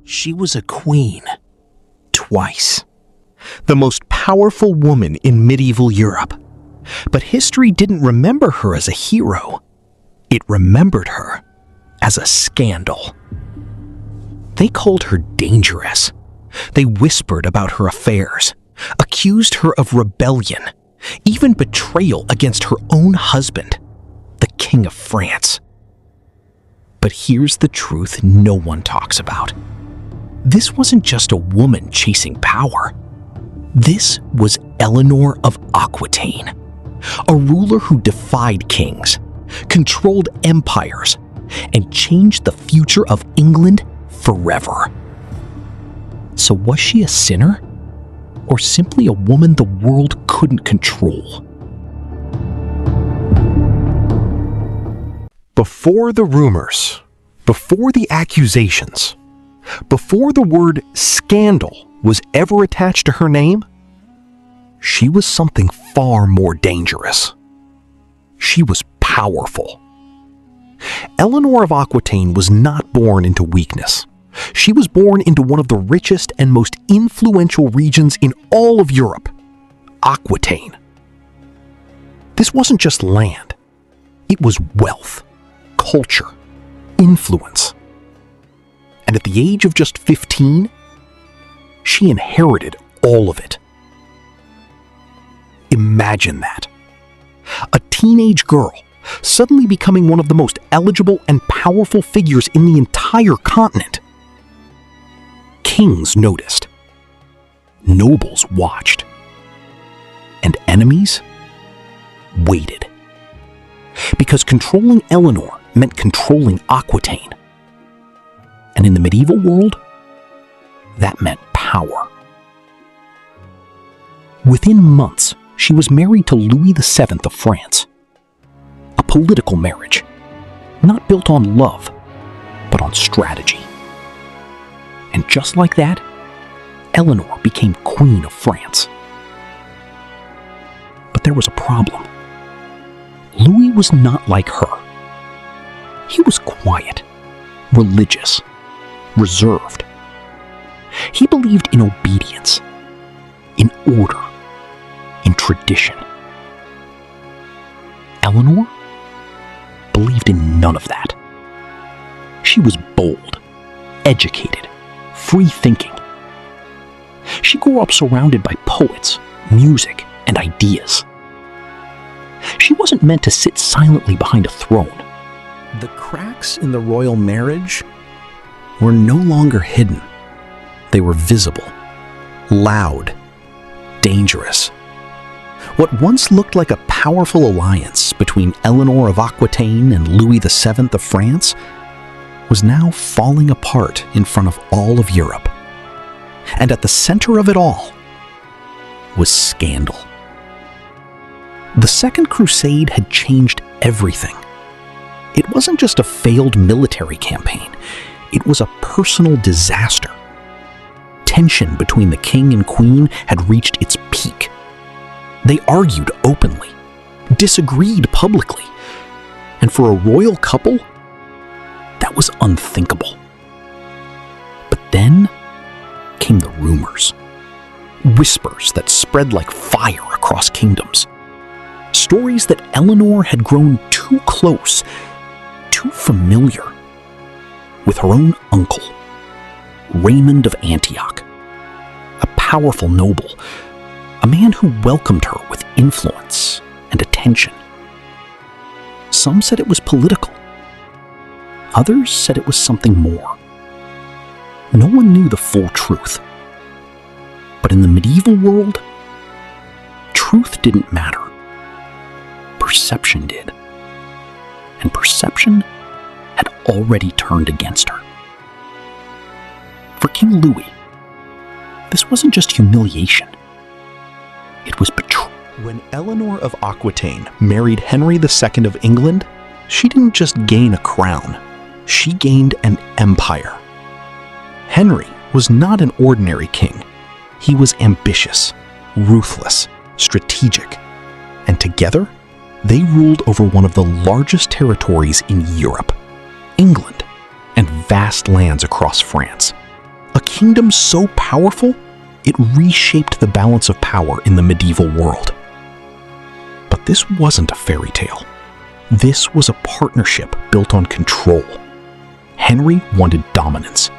She was a queen. Twice. The most powerful woman in medieval Europe. But history didn't remember her as a hero. It remembered her as a scandal. They called her dangerous. They whispered about her affairs, accused her of rebellion, even betrayal against her own husband, the King of France. But here's the truth no one talks about. This wasn't just a woman chasing power. This was Eleanor of Aquitaine, a ruler who defied kings, controlled empires, and changed the future of England forever. So was she a sinner, or simply a woman the world couldn't control? Before the rumors, before the accusations, before the word scandal was ever attached to her name, she was something far more dangerous. She was powerful. Eleanor of Aquitaine was not born into weakness. She was born into one of the richest and most influential regions in all of Europe, Aquitaine. This wasn't just land. It was wealth, culture, influence. And at the age of just 15, she inherited all of it. Imagine that. A teenage girl suddenly becoming one of the most eligible and powerful figures in the entire continent. Kings noticed. Nobles watched. And enemies waited. Because controlling Eleanor meant controlling Aquitaine. And in the medieval world, that meant power. Within months, she was married to Louis VII of France. A political marriage, not built on love, but on strategy. And just like that, Eleanor became Queen of France. But there was a problem. Louis was not like her. He was quiet, religious, reserved. He believed in obedience, in order, in tradition. Eleanor believed in none of that. She was bold, educated, free-thinking. She grew up surrounded by poets, music, and ideas. She wasn't meant to sit silently behind a throne. The cracks in the royal marriage were no longer hidden. They were visible, loud, dangerous. What once looked like a powerful alliance between Eleanor of Aquitaine and Louis VII of France was now falling apart in front of all of Europe. And at the center of it all was scandal. The Second Crusade had changed everything. It wasn't just a failed military campaign. It was a personal disaster. Tension between the king and queen had reached its peak. They argued openly, disagreed publicly, and for a royal couple, that was unthinkable. But then came the rumors. Whispers that spread like fire across kingdoms. Stories that Eleanor had grown too close, too familiar with her own uncle, Raymond of Antioch, a powerful noble, a man who welcomed her with influence and attention. Some said it was political. Others said it was something more. No one knew the full truth. But in the medieval world, truth didn't matter. Perception did. And perception had already turned against her. For King Louis, this wasn't just humiliation. It was betrayal. When Eleanor of Aquitaine married Henry II of England, she didn't just gain a crown. She gained an empire. Henry was not an ordinary king. He was ambitious, ruthless, strategic, and together, they ruled over one of the largest territories in Europe, England, and vast lands across France. kingdom so powerful, it reshaped the balance of power in the medieval world. But this wasn't a fairy tale. This was a partnership built on control. Henry wanted dominance.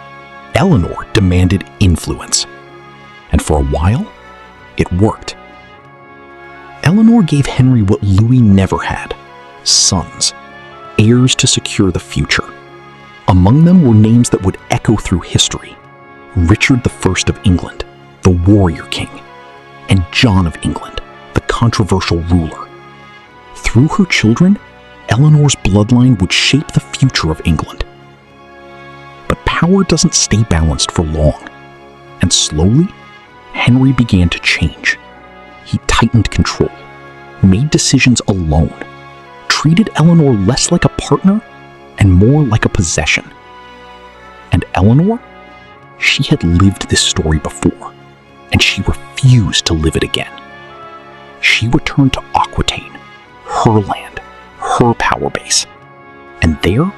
Eleanor demanded influence. And for a while, it worked. Eleanor gave Henry what Louis never had: sons, heirs to secure the future. Among them were names that would echo through history: Richard I of England, the warrior king, and John of England, the controversial ruler. Through her children, Eleanor's bloodline would shape the future of England. But power doesn't stay balanced for long, and slowly, Henry began to change. He tightened control, made decisions alone, treated Eleanor less like a partner and more like a possession. And Eleanor, she had lived this story before, and she refused to live it again. She returned to Aquitaine, her land, her power base, and there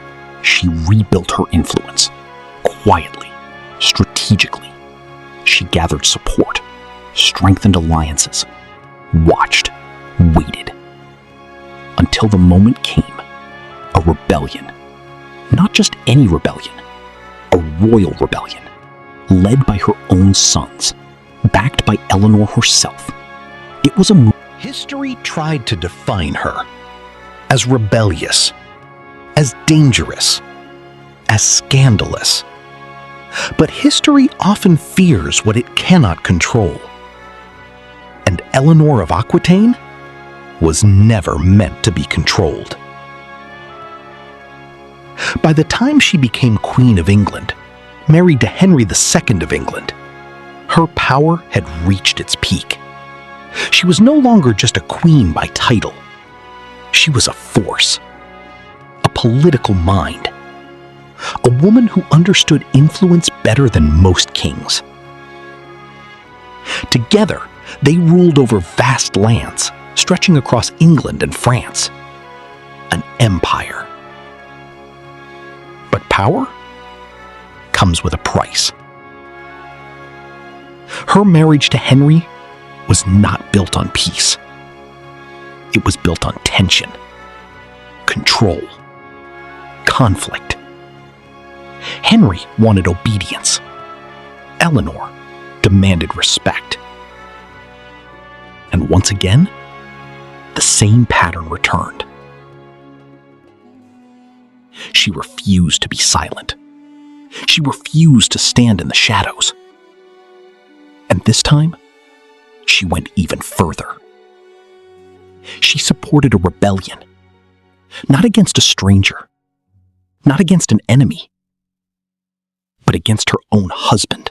she rebuilt her influence. Quietly, strategically, she gathered support, strengthened alliances, watched, waited, until the moment came: a rebellion. Not just any rebellion, a royal rebellion, led by her own sons, backed by Eleanor herself. It was a move. History tried to define her as rebellious, as dangerous, as scandalous. But history often fears what it cannot control. And Eleanor of Aquitaine was never meant to be controlled. By the time she became Queen of England, married to Henry II of England, her power had reached its peak. She was no longer just a queen by title. She was a force, a political mind, a woman who understood influence better than most kings. Together, they ruled over vast lands, stretching across England and France. An empire. But power comes with a price. Her marriage to Henry was not built on peace. It was built on tension, control, conflict. Henry wanted obedience. Eleanor demanded respect. And once again, the same pattern returned. She refused to be silent. She refused to stand in the shadows. And this time, she went even further. She supported a rebellion, not against a stranger, not against an enemy, but against her own husband.